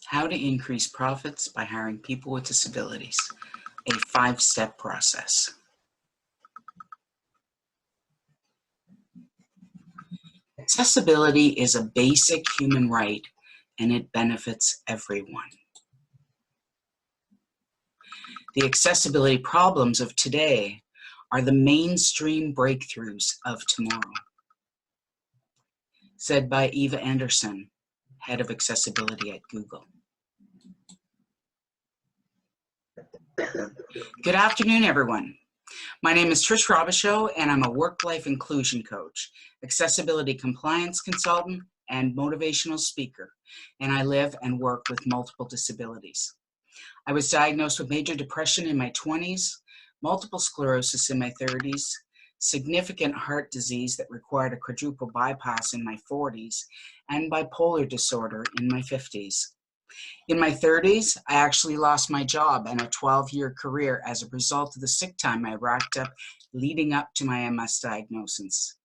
How to increase profits by hiring people with disabilities, a 5-step process. Accessibility is a basic human right, and it benefits everyone. The accessibility problems of today are the mainstream breakthroughs of tomorrow. Said by Eva Anderson, head of accessibility at Google. Good afternoon, everyone. My name is Trish Robichaud, and I'm a work-life inclusion coach, accessibility compliance consultant, and motivational speaker, and I live and work with multiple disabilities. I was diagnosed with major depression in my 20s, multiple sclerosis in my 30s, significant heart disease that required a quadruple bypass in my 40s, and bipolar disorder in my 50s. In my 30s, I actually lost my job and a 12-year career as a result of the sick time I racked up leading up to my MS diagnosis.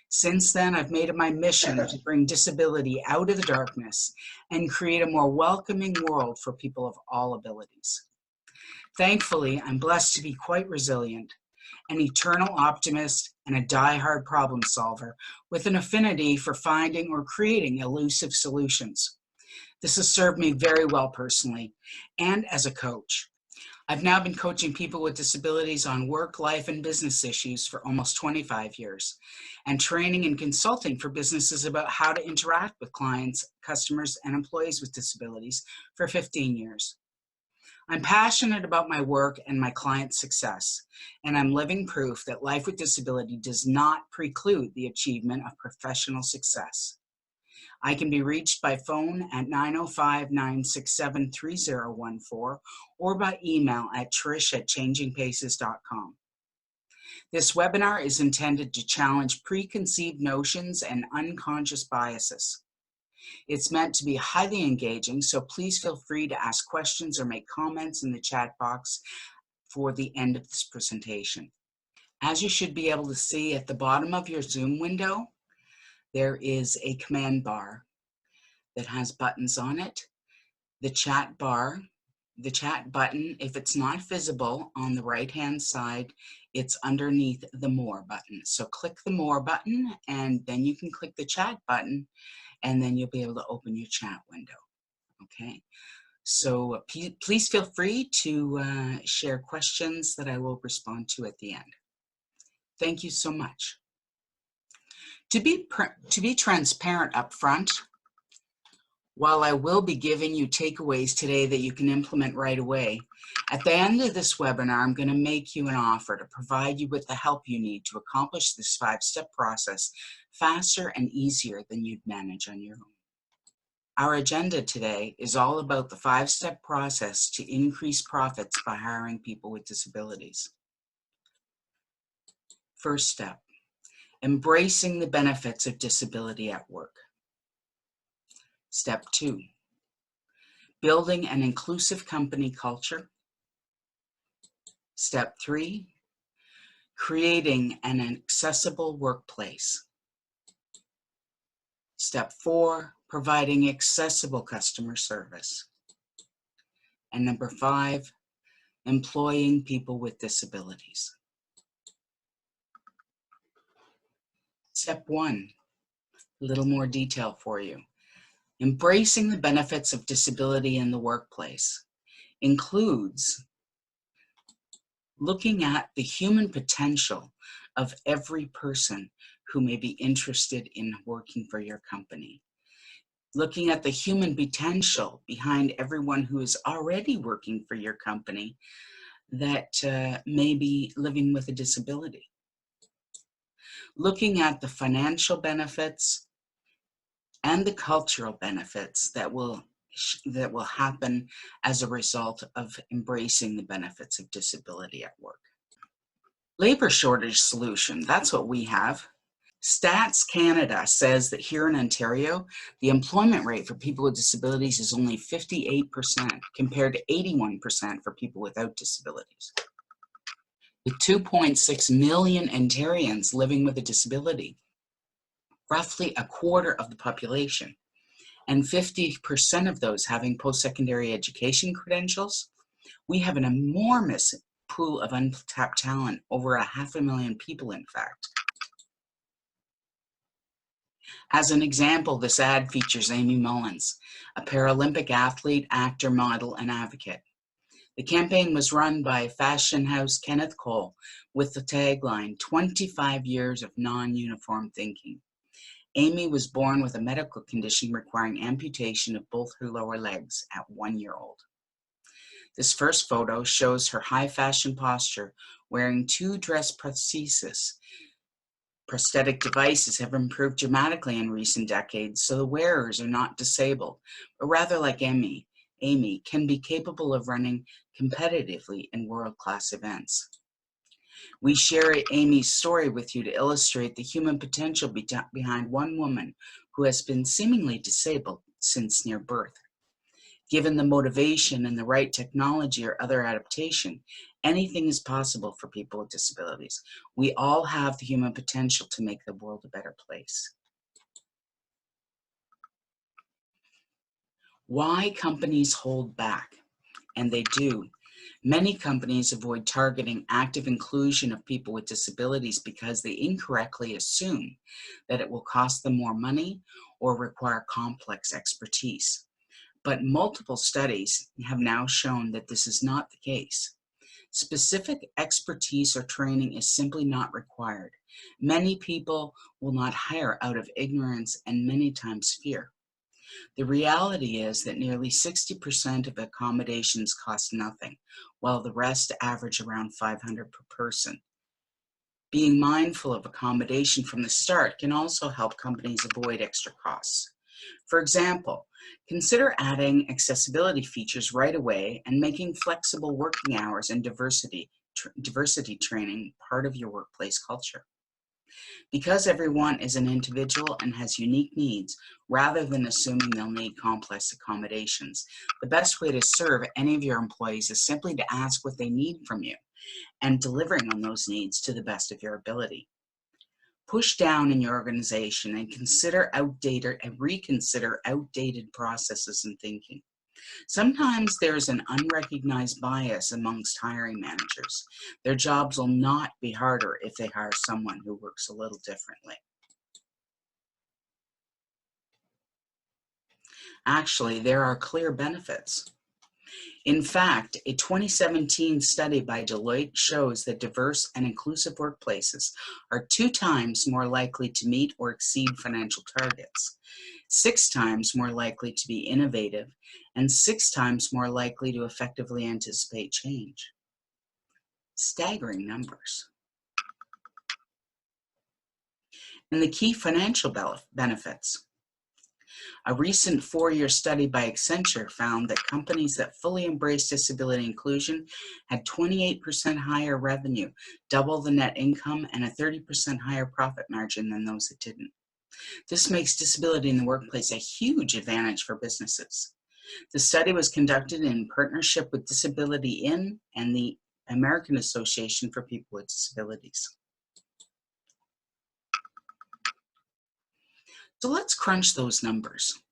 Since then, I've made it my mission to bring disability out of the darkness and create a more welcoming world for people of all abilities. Thankfully, I'm blessed to be quite resilient, an eternal optimist, and a die-hard problem solver with an affinity for finding or creating elusive solutions. This has served me very well personally and as a coach. I've now been coaching people with disabilities on work, life, and business issues for almost 25 years, and training and consulting for businesses about how to interact with clients, customers, and employees with disabilities for 15 years. I'm passionate about my work and my clients' success, and I'm living proof that life with disability does not preclude the achievement of professional success. I can be reached by phone at 905-967-3014 or by email at trish@changingpaces.com. This webinar is intended to challenge preconceived notions and unconscious biases. It's meant to be highly engaging, so please feel free to ask questions or make comments in the chat box for the end of this presentation. As you should be able to see at the bottom of your Zoom window, there is a command bar that has buttons on it. The chat button, if it's not visible on the right-hand side, it's underneath the More button. So click the More button, and then you can click the chat button, and then you'll be able to open your chat window, okay? So please feel free to share questions that I will respond to at the end. Thank you so much. To be transparent up front, while I will be giving you takeaways today that you can implement right away, at the end of this webinar, I'm going to make you an offer to provide you with the help you need to accomplish this 5-step process faster and easier than you'd manage on your own. Our agenda today is all about the 5-step process to increase profits by hiring people with disabilities. First step, embracing the benefits of disability at work. Step 2, building an inclusive company culture. Step 3, creating an accessible workplace. Step 4, providing accessible customer service. And number 5, employing people with disabilities. Step 1, a little more detail for you. Embracing the benefits of disability in the workplace includes looking at the human potential of every person who may be interested in working for your company. Looking at the human potential behind everyone who is already working for your company that may be living with a disability. Looking at the financial benefits and the cultural benefits that will happen as a result of embracing the benefits of disability at work. Labor shortage solution, that's what we have. Stats Canada says that here in Ontario, the employment rate for people with disabilities is only 58% compared to 81% for people without disabilities. With 2.6 million Ontarians living with a disability, roughly a quarter of the population, and 50% of those having post-secondary education credentials, we have an enormous pool of untapped talent, over 500,000 people, in fact. As an example, this ad features Amy Mullins, a Paralympic athlete, actor, model, and advocate. The campaign was run by fashion house Kenneth Cole with the tagline, 25 years of non-uniform thinking. Amy was born with a medical condition requiring amputation of both her lower legs at 1 year old. This first photo shows her high fashion posture wearing 2 dress prostheses. Prosthetic devices have improved dramatically in recent decades, so the wearers are not disabled, but rather, like Amy, can be capable of running competitively in world-class events. We share Amy's story with you to illustrate the human potential behind one woman who has been seemingly disabled since near birth. Given the motivation and the right technology or other adaptation, anything is possible for people with disabilities. We all have the human potential to make the world a better place. Why companies hold back? And they do. Many companies avoid targeting active inclusion of people with disabilities because they incorrectly assume that it will cost them more money or require complex expertise. But multiple studies have now shown that this is not the case. Specific expertise or training is simply not required. Many people will not hire out of ignorance and many times fear. The reality is that nearly 60% of accommodations cost nothing, while the rest average around $500 per person. Being mindful of accommodation from the start can also help companies avoid extra costs. For example, consider adding accessibility features right away and making flexible working hours and diversity training part of your workplace culture. Because everyone is an individual and has unique needs, rather than assuming they'll need complex accommodations, the best way to serve any of your employees is simply to ask what they need from you and delivering on those needs to the best of your ability. Push down in your organization and reconsider outdated processes and thinking. Sometimes there's an unrecognized bias amongst hiring managers. Their jobs will not be harder if they hire someone who works a little differently. Actually, there are clear benefits. In fact, a 2017 study by Deloitte shows that diverse and inclusive workplaces are 2 times more likely to meet or exceed financial targets, 6 times more likely to be innovative, and 6 times more likely to effectively anticipate change. Staggering numbers. And the key financial benefits. A recent 4-year study by Accenture found that companies that fully embrace disability inclusion had 28% higher revenue, double the net income, and a 30% higher profit margin than those that didn't. This makes disability in the workplace a huge advantage for businesses. The study was conducted in partnership with Disability In and the American Association for People with Disabilities. So let's crunch those numbers.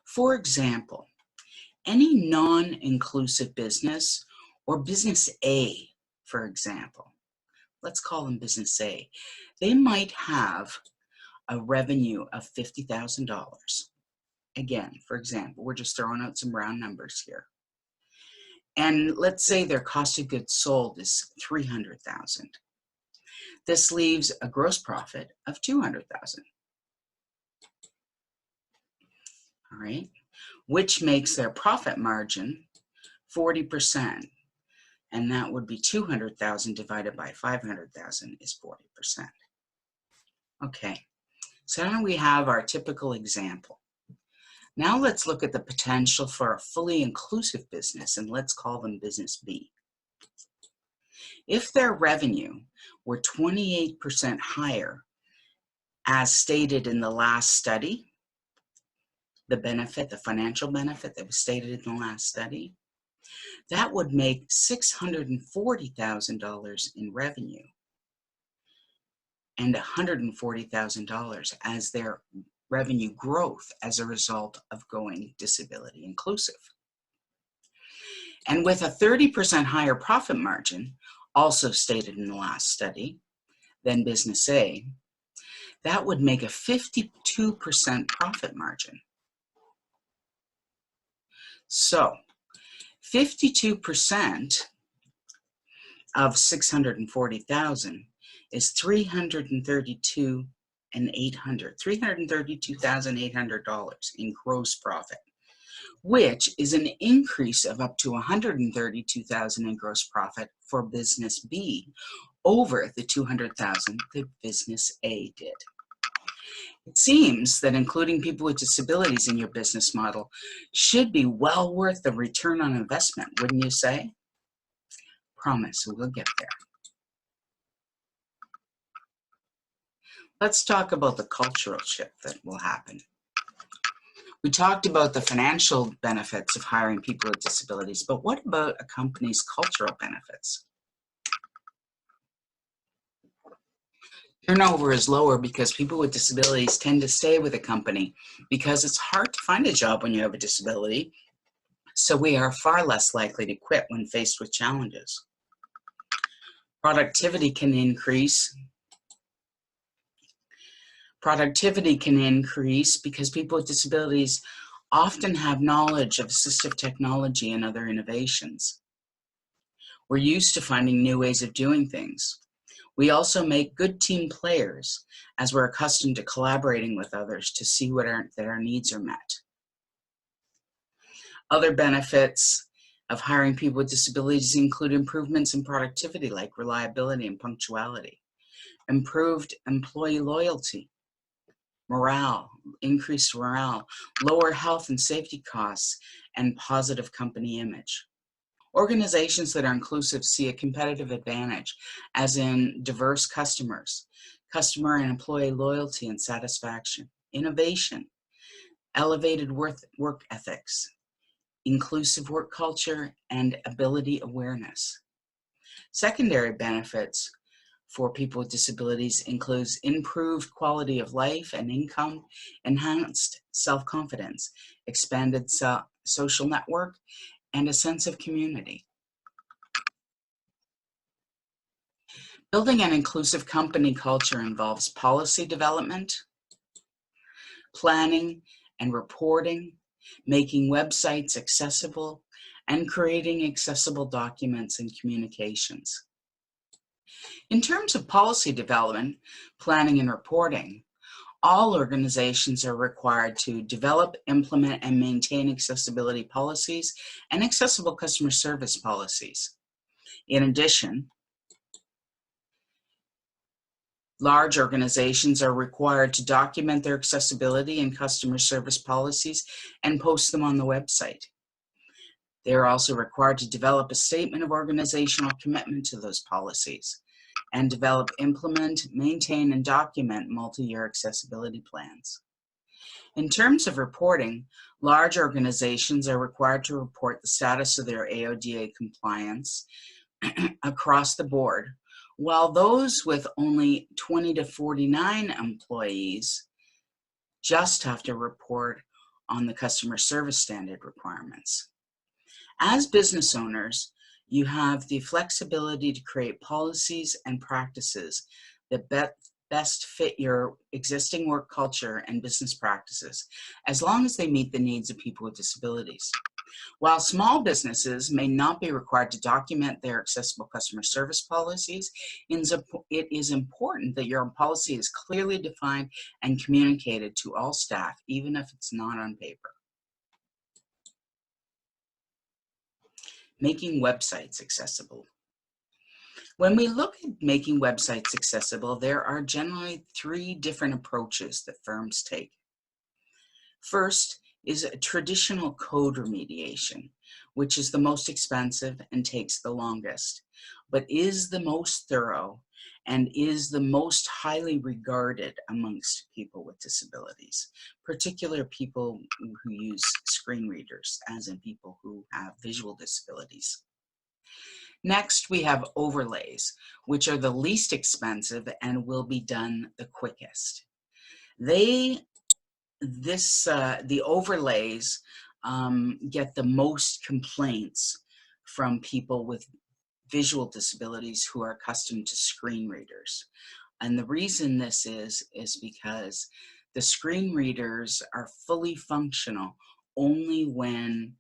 For example, any non-inclusive business, or business A, for example, let's call them business A, they might have a revenue of $50,000. Again, for example, we're just throwing out some round numbers here. And let's say their cost of goods sold is $300,000. This leaves a gross profit of $200,000. All right, which makes their profit margin 40%, and that would be 200,000 divided by 500,000 is 40%. Okay, so now we have our typical example. Now let's look at the potential for a fully inclusive business, and let's call them business B. If their revenue were 28% higher, as stated in the last study, the financial benefit that was stated in the last study, that would make $640,000 in revenue and $140,000 as their revenue growth as a result of going disability inclusive. And with a 30% higher profit margin, also stated in the last study, than business A, that would make a 52% profit margin. So 52% of 640,000 is $332,800 in gross profit, which is an increase of up to $132,000 in gross profit for business B over the $200,000 that business A did. It seems that including people with disabilities in your business model should be well worth the return on investment, wouldn't you say? Promise, we'll get there. Let's talk about the cultural shift that will happen. We talked about the financial benefits of hiring people with disabilities, but what about a company's cultural benefits? Turnover is lower because people with disabilities tend to stay with a company because it's hard to find a job when you have a disability, so we are far less likely to quit when faced with challenges. Productivity can increase. Productivity can increase because people with disabilities often have knowledge of assistive technology and other innovations. We're used to finding new ways of doing things. We also make good team players as we're accustomed to collaborating with others to see that our needs are met. Other benefits of hiring people with disabilities include improvements in productivity like reliability and punctuality, improved employee loyalty, morale, increased morale, lower health and safety costs, and positive company image. Organizations that are inclusive see a competitive advantage, as in diverse customers, customer and employee loyalty and satisfaction, innovation, elevated work ethics, inclusive work culture, and ability awareness. Secondary benefits for people with disabilities includes improved quality of life and income, enhanced self-confidence, expanded social network, and a sense of community. Building an inclusive company culture involves policy development, planning and reporting, making websites accessible, and creating accessible documents and communications. In terms of policy development, planning, and reporting, all organizations are required to develop, implement, and maintain accessibility policies and accessible customer service policies. In addition, large organizations are required to document their accessibility and customer service policies and post them on the website. They are also required to develop a statement of organizational commitment to those policies and develop, implement, maintain, and document multi-year accessibility plans. In terms of reporting, large organizations are required to report the status of their AODA compliance across the board, while those with only 20 to 49 employees just have to report on the customer service standard requirements. As business owners, you have the flexibility to create policies and practices that best fit your existing work culture and business practices, as long as they meet the needs of people with disabilities. While small businesses may not be required to document their accessible customer service policies, it is important that your policy is clearly defined and communicated to all staff, even if it's not on paper. Making websites accessible. When we look at making websites accessible, there are generally 3 different approaches that firms take. First is a traditional code remediation, which is the most expensive and takes the longest, but is the most thorough and is the most highly regarded amongst people with disabilities, particularly people who use screen readers, as in people who have visual disabilities. Next, we have overlays, which are the least expensive and will be done the quickest. They the overlays get the most complaints from people with visual disabilities who are accustomed to screen readers. And the reason this is because the screen readers are fully functional only when,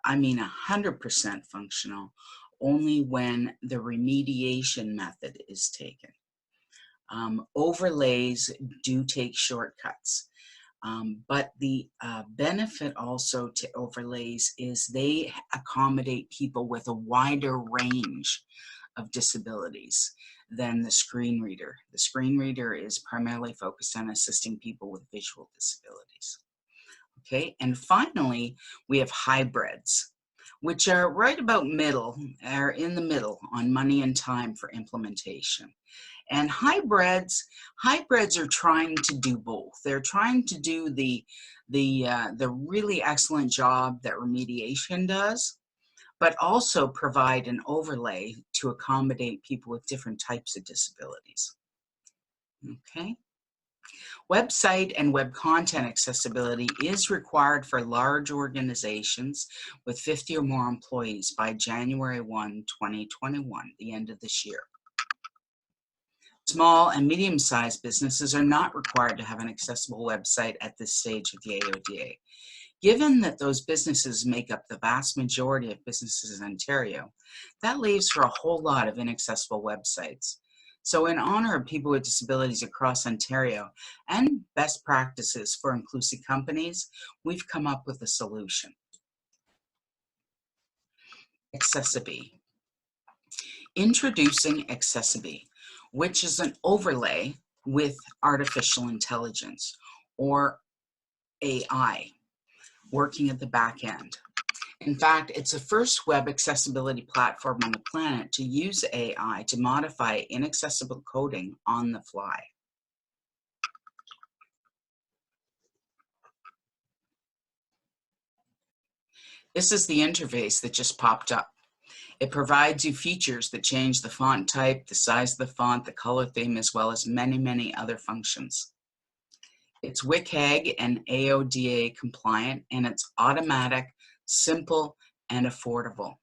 100% functional, only when the remediation method is taken. Overlays do take shortcuts, but the benefit also to overlays is they accommodate people with a wider range of disabilities than the screen reader. The screen reader is primarily focused on assisting people with visual disabilities. Okay, and finally, we have hybrids, which are right about are in the middle on money and time for implementation. And hybrids are trying to do both. They're trying to do the really excellent job that remediation does, but also provide an overlay to accommodate people with different types of disabilities. Okay. Website and web content accessibility is required for large organizations with 50 or more employees by January 1, 2021, the end of this year. Small and medium-sized businesses are not required to have an accessible website at this stage of the AODA. Given that those businesses make up the vast majority of businesses in Ontario, that leaves for a whole lot of inaccessible websites. So in honor of people with disabilities across Ontario and best practices for inclusive companies, we've come up with a solution. ACCESSIB. Introducing ACCESSIB, which is an overlay with artificial intelligence, or AI, working at the back end. In fact, it's the first web accessibility platform on the planet to use AI to modify inaccessible coding on the fly. This is the interface that just popped up. It provides you features that change the font type, the size of the font, the color theme, as well as many, many other functions. It's WCAG and AODA compliant, and it's automatic, simple, and affordable.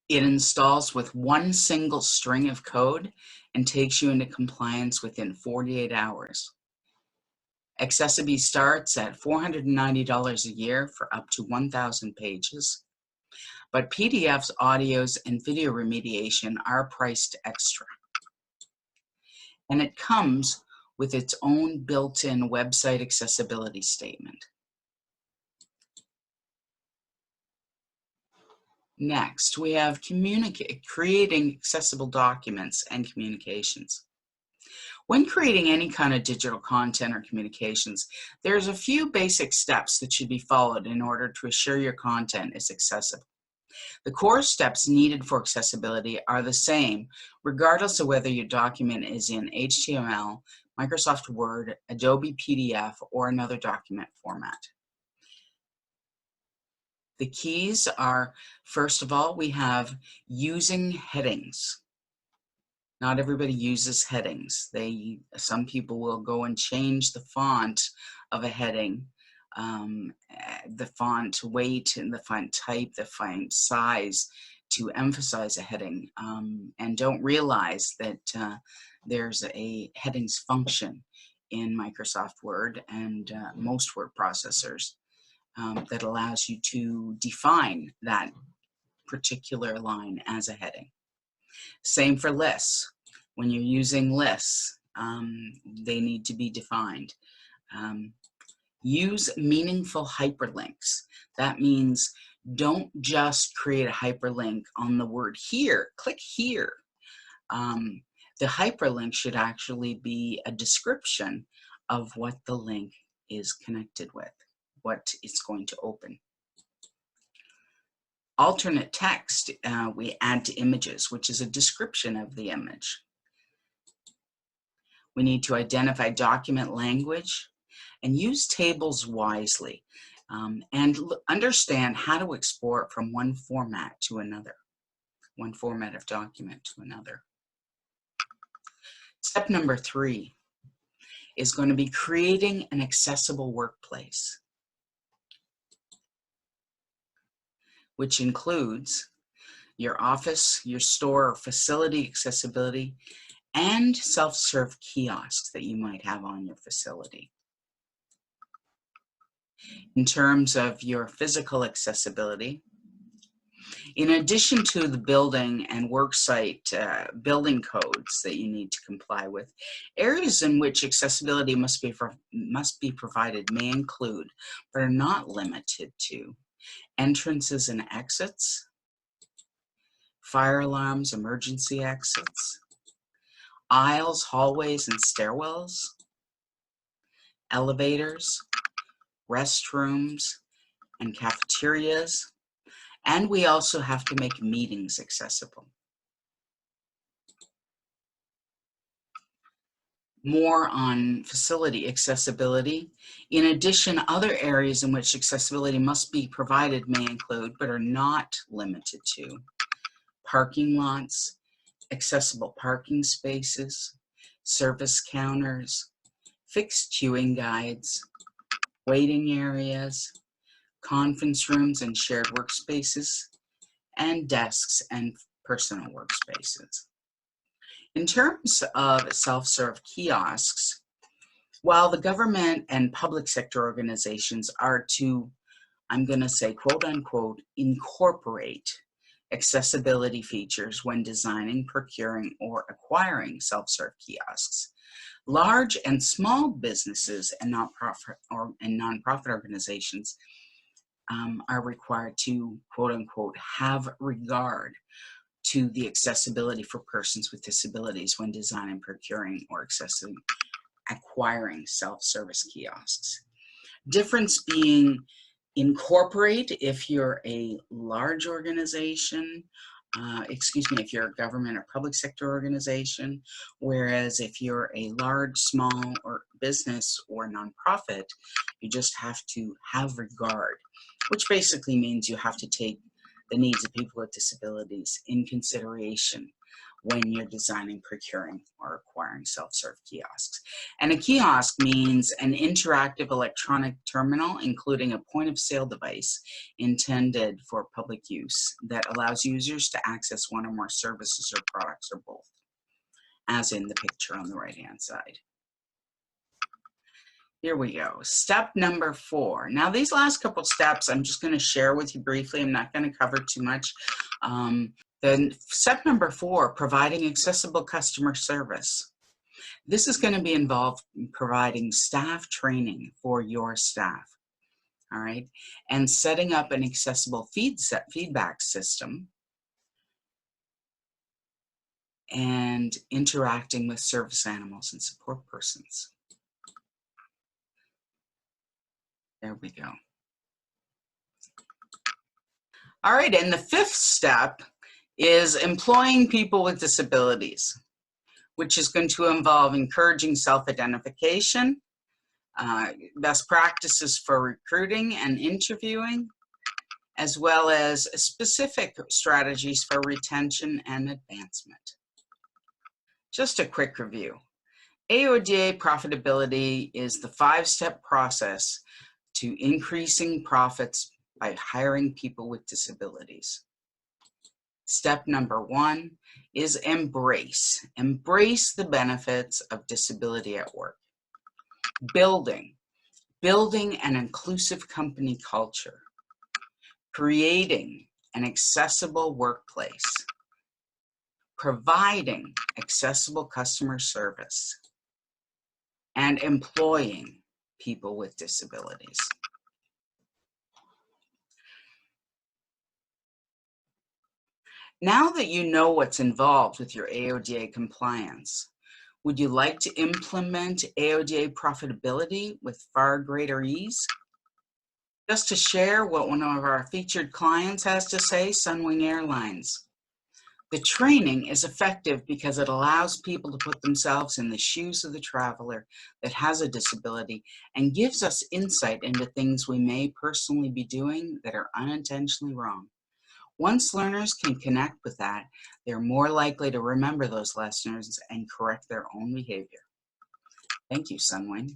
It installs with one single string of code and takes you into compliance within 48 hours. ACCESSIB starts at $490 a year for up to 1,000 pages, but PDFs, audios, and video remediation are priced extra. And it comes with its own built-in website accessibility statement. Next, we have creating accessible documents and communications. When creating any kind of digital content or communications, there's a few basic steps that should be followed in order to assure your content is accessible. The core steps needed for accessibility are the same, regardless of whether your document is in HTML, Microsoft Word, Adobe PDF, or another document format. The keys are, first of all, we have using headings. Not everybody uses headings. Some people will go and change the font of a heading, the font weight and the font type, the font size to emphasize a heading, and don't realize that there's a headings function in Microsoft Word and most word processors that allows you to define that particular line as a heading. Same for lists. When you're using lists, they need to be defined. Use meaningful hyperlinks. That means don't just create a hyperlink on the word here, click here. The hyperlink should actually be a description of what the link is connected with, what it's going to open. Alternate text, we add to images, which is a description of the image. We need to identify document language and use tables wisely, and understand how to export from one format to another, one format of document to another. Step number 3 is going to be creating an accessible workplace, which includes your office, your store or facility accessibility, and self-serve kiosks that you might have on your facility. In terms of your physical accessibility, in addition to the building and worksite building codes that you need to comply with, areas in which accessibility must be provided may include, but are not limited to, entrances and exits, fire alarms, emergency exits, aisles, hallways, and stairwells, elevators, restrooms, and cafeterias, and we also have to make meetings accessible. More on facility accessibility. In addition, other areas in which accessibility must be provided may include, but are not limited to, parking lots, accessible parking spaces, service counters, fixed queuing guides, waiting areas, conference rooms and shared workspaces, and desks and personal workspaces. In terms of self-serve kiosks, while the government and public sector organizations are to, I'm going to say, quote unquote, incorporate accessibility features when designing, procuring, or acquiring self-serve kiosks, large and small businesses and nonprofit organizations are required to, quote unquote, have regard to the accessibility for persons with disabilities when designing, procuring, or acquiring self-service kiosks. Difference being incorporate if you're a large organization, if you're a government or public sector organization, whereas if you're a large, small, or business or nonprofit, you just have to have regard, which basically means you have to take the needs of people with disabilities in consideration when you're designing, procuring, or acquiring self-serve kiosks. And a kiosk means an interactive electronic terminal, including a point-of-sale device intended for public use that allows users to access one or more services or products or both, as in the picture on the right-hand side. Here we go. Step number 4. Now, these last couple steps I'm just going to share with you briefly. I'm not going to cover too much. Then step number 4, providing accessible customer service. This is going to be involved in providing staff training for your staff, all right, and setting up an accessible feedback system and interacting with service animals and support persons. There we go. All right, and the 5th step is employing people with disabilities, which is going to involve encouraging self-identification, best practices for recruiting and interviewing, as well as specific strategies for retention and advancement. Just a quick review. AODA profitability is the 5-step process to increasing profits by hiring people with disabilities. Step number 1 is embrace. Embrace the benefits of disability at work. Building an inclusive company culture. Creating an accessible workplace. Providing accessible customer service. And employing people with disabilities. Now that you know what's involved with your AODA compliance, would you like to implement AODA profitability with far greater ease? Just to share what one of our featured clients has to say, Sunwing Airlines. The training is effective because it allows people to put themselves in the shoes of the traveler that has a disability and gives us insight into things we may personally be doing that are unintentionally wrong. Once learners can connect with that, they're more likely to remember those lessons and correct their own behavior. Thank you, Sunwing.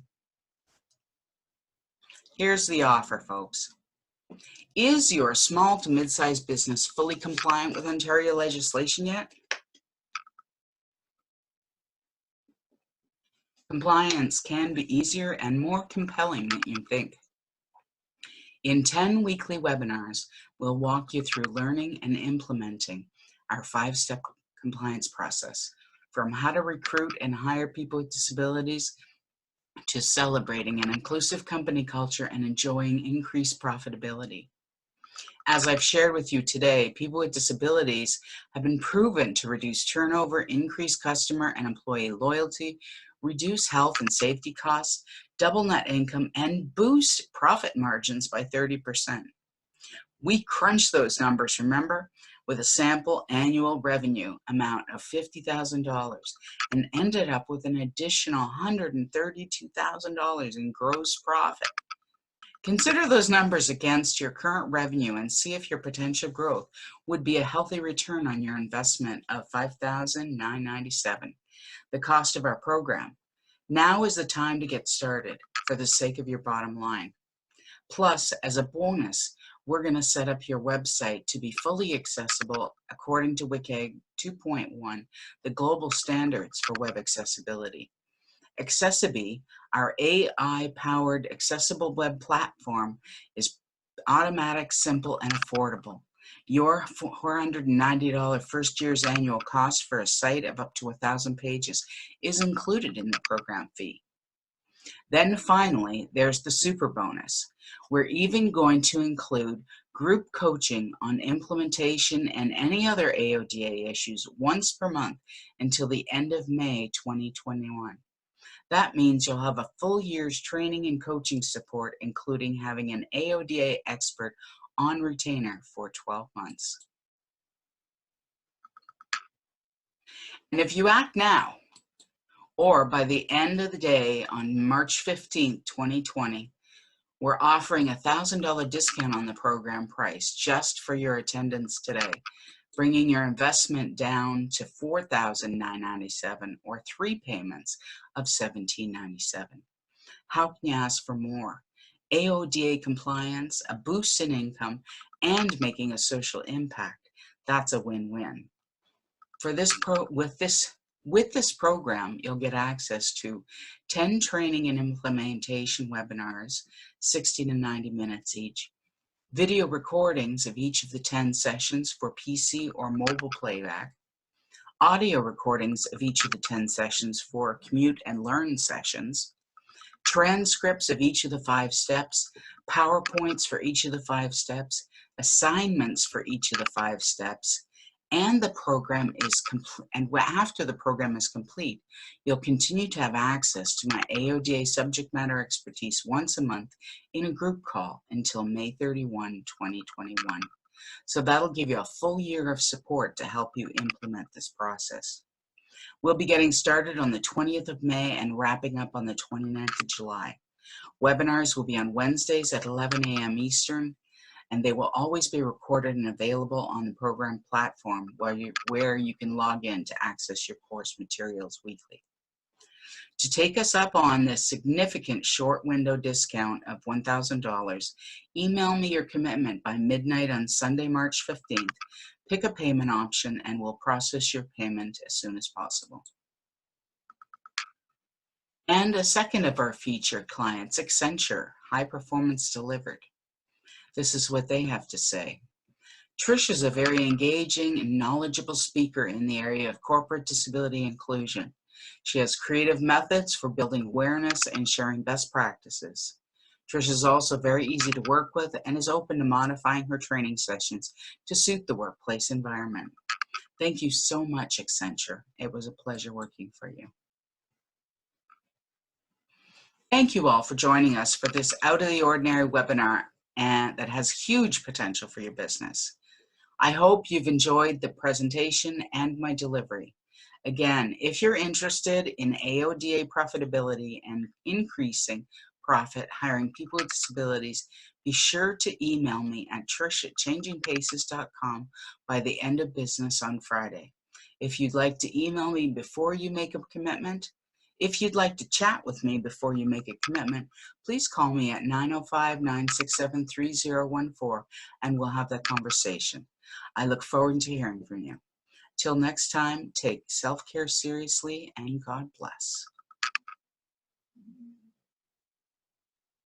Here's the offer, folks. Is your small to mid-sized business fully compliant with Ontario legislation yet? Compliance can be easier and more compelling than you think. In 10 weekly webinars, we'll walk you through learning and implementing our 5-step compliance process, from how to recruit and hire people with disabilities to celebrating an inclusive company culture and enjoying increased profitability. As I've shared with you today, people with disabilities have been proven to reduce turnover, increase customer and employee loyalty, reduce health and safety costs, double net income, and boost profit margins by 30%. We crunched those numbers, remember, with a sample annual revenue amount of $50,000 and ended up with an additional $132,000 in gross profit. Consider those numbers against your current revenue and see if your potential growth would be a healthy return on your investment of $5,997, the cost of our program. Now is the time to get started for the sake of your bottom line. Plus, as a bonus, we're going to set up your website to be fully accessible according to WCAG 2.1, the global standards for web accessibility. ACCESSIB, our AI-powered accessible web platform, is automatic, simple, and affordable. Your $490 first year's annual cost for a site of up to 1,000 pages is included in the program fee. Then finally, there's the super bonus. We're even going to include group coaching on implementation and any other AODA issues once per month until the end of May 2021. That means you'll have a full year's training and coaching support, including having an AODA expert on retainer for 12 months. And if you act now, or by the end of the day on March 15th, 2020, we're offering a $1,000 discount on the program price just for your attendance today, bringing your investment down to $4,997 or 3 payments of $1,797. How can you ask for more? AODA compliance, a boost in income, and making a social impact. That's a win-win. With this program, you'll get access to 10 training and implementation webinars, 60 to 90 minutes each, video recordings of each of the 10 sessions for PC or mobile playback, audio recordings of each of the 10 sessions for commute and learn sessions, transcripts of each of the 5 steps, PowerPoints for each of the 5 steps, assignments for each of the 5 steps, and the program is complete. And after the program is complete, you'll continue to have access to my AODA subject matter expertise once a month in a group call until May 31, 2021. So that'll give you a full year of support to help you implement this process. We'll be getting started on the 20th of May and wrapping up on the 29th of July. Webinars will be on Wednesdays at 11 a.m. Eastern, and they will always be recorded and available on the program platform where you can log in to access your course materials weekly. To take us up on this significant short window discount of $1,000, email me your commitment by midnight on Sunday, March 15th. Pick a payment option and we'll process your payment as soon as possible. And a second of our featured clients, Accenture, High Performance Delivered. This is what they have to say. Trish is a very engaging and knowledgeable speaker in the area of corporate disability inclusion. She has creative methods for building awareness and sharing best practices. Trish is also very easy to work with and is open to modifying her training sessions to suit the workplace environment. Thank you so much, Accenture. It was a pleasure working for you. Thank you all for joining us for this out of the ordinary webinar and that has huge potential for your business. I hope you've enjoyed the presentation and my delivery. Again, if you're interested in AODA profitability and increasing profit hiring people with disabilities, be sure to email me at trish@changingpaces.com by the end of business on Friday. If you'd like to email me before you make a commitment, If you'd like to chat with me before you make a commitment, please call me at 905-967-3014 and we'll have that conversation. I look forward to hearing from you. Till next time, take self-care seriously and God bless.